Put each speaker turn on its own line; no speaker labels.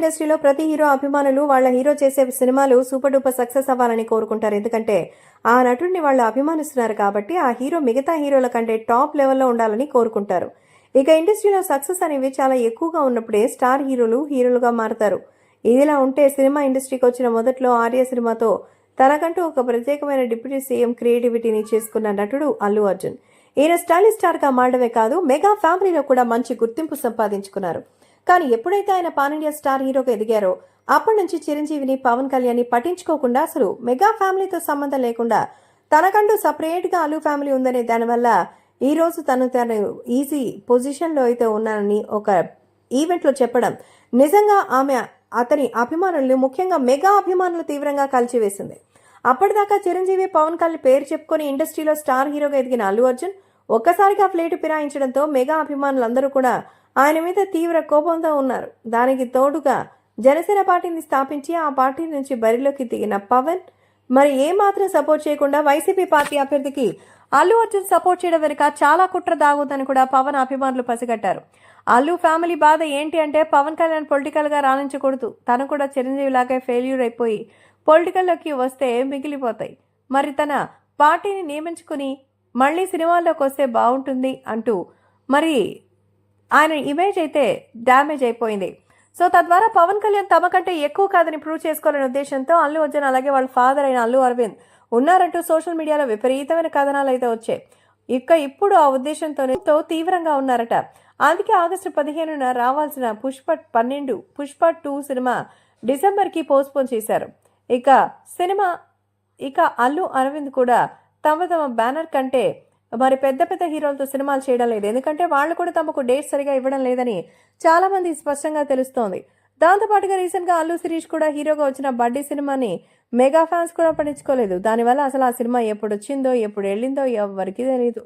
ఇండస్ట్రీలో ప్రతి హీరో అభిమానులు వాళ్ళ హీరో చేసే సినిమాలు సూపర్ డూపర్ సక్సెస్ అవ్వాలని కోరుకుంటారు. ఎందుకంటే ఆ నటుడిని వాళ్ళు అభిమానిస్తున్నారు కాబట్టి ఆ హీరో మిగతా హీరోల కంటే టాప్ లెవెల్లో ఉండాలని కోరుకుంటారు. ఇక ఇండస్ట్రీలో సక్సెస్ అనేవి చాలా ఎక్కువగా ఉన్నప్పుడే స్టార్ హీరోలుగా మారతారు. ఇదిలా ఉంటే సినిమా ఇండస్ట్రీకి వచ్చిన మొదట్లో ఆర్య సినిమాతో తనకంటూ ఒక ప్రత్యేకమైన డిప్యూటీ సీఎం క్రియేటివిటీని చేసుకున్న నటుడు అల్లు అర్జున్. ఈయన స్టైలిష్ స్టార్గా మారడమే కాదు, మెగా ఫ్యామిలీలో కూడా మంచి గుర్తింపు సంపాదించుకున్నారు. కానీ ఎప్పుడైతే ఆయన పాన్ ఇండియా స్టార్ హీరోగా ఎదిగారో అప్పటి నుంచి చిరంజీవిని, పవన్ కళ్యాణ్ పట్టించుకోకుండా అసలు మెగా ఫ్యామిలీతో సంబంధం లేకుండా తనకంటూ సపరేట్గా అల్లు ఫ్యామిలీ ఉందనే దానివల్ల ఈ రోజు తను ఈజీ పొజిషన్లో అయితే ఉన్నానని ఒక ఈవెంట్లో చెప్పడం నిజంగా అతని అభిమానులను, ముఖ్యంగా మెగా అభిమానులు తీవ్రంగా కలిచివేసింది. అప్పటిదాకా చిరంజీవి, పవన్ కళ్యాణ్ పేరు చెప్పుకొని ఇండస్ట్రీలో స్టార్ హీరోగా ఎదిగిన అల్లు అర్జున్ ఒక్కసారిగా ప్లేటు ఫిరాయించడంతో మెగా అభిమానులందరూ కూడా ఆయన మీద తీవ్ర కోపంతో ఉన్నారు. దానికి తోడుగా జనసేన పార్టీని స్థాపించి ఆ పార్టీ నుంచి బరిలోకి దిగిన పవన్ మరి ఏమాత్రం సపోర్ట్ చేయకుండా వైసీపీ పార్టీ అభ్యర్థికి అల్లు అర్జున్ సపోర్ట్ చేయడం వెనుక చాలా కుట్ర దాగుందని కూడా పవన్ అభిమానులు పసిగట్టారు. అల్లు ఫ్యామిలీ బాధ ఏంటి అంటే పవన్ కళ్యాణ్ పొలిటికల్ గా రాణించకూడదు, తను కూడా చిరంజీవి లాగే ఫెయిల్యూర్ అయిపోయి పొలిటికల్లోకి వస్తే మిగిలిపోతాయి, మరి తన పార్టీని నియమించుకుని మళ్ళీ సినిమాల్లోకి వస్తే బాగుంటుంది అంటూ మరి ఆయన ఇమేజ్ అయితే డ్యామేజ్ అయిపోయింది. సో తద్వారా పవన్ కళ్యాణ్ తమ కంటే ఎక్కువ కాదని ప్రూవ్ చేసుకోవాలనే ఉద్దేశంతో అల్లు అర్జున్ అలాగే వాళ్ళ ఫాదర్ అయిన అల్లు అరవింద్ ఉన్నారంటూ సోషల్ మీడియాలో విపరీతమైన కథనాలు అయితే వచ్చాయి. ఇప్పుడు ఆ ఉద్దేశంతోనే తీవ్రంగా ఉన్నారట. అందుకే ఆగస్టు 15న రావాల్సిన పుష్ప 2 సినిమా డిసెంబర్కి పోస్ట్పోన్ చేశారు. ఇక అల్లు అరవింద్ కూడా తమ బ్యానర్ కంటే మరి పెద్ద హీరోలతో సినిమాలు చేయడం లేదు, ఎందుకంటే వాళ్ళు కూడా తమకు డేట్ సరిగా ఇవ్వడం లేదని చాలా మంది స్పష్టంగా తెలుస్తోంది. దాంతోపాటుగా రీసెంట్ గా అల్లు శిరీష్ కూడా హీరోగా వచ్చిన బడ్డీ సినిమాని మెగా ఫ్యాన్స్ కూడా పట్టించుకోలేదు. దానివల్ల అసలు ఆ సినిమా ఎప్పుడు వచ్చిందో ఎప్పుడు వెళ్ళిందో ఎవరికి తెలియదు.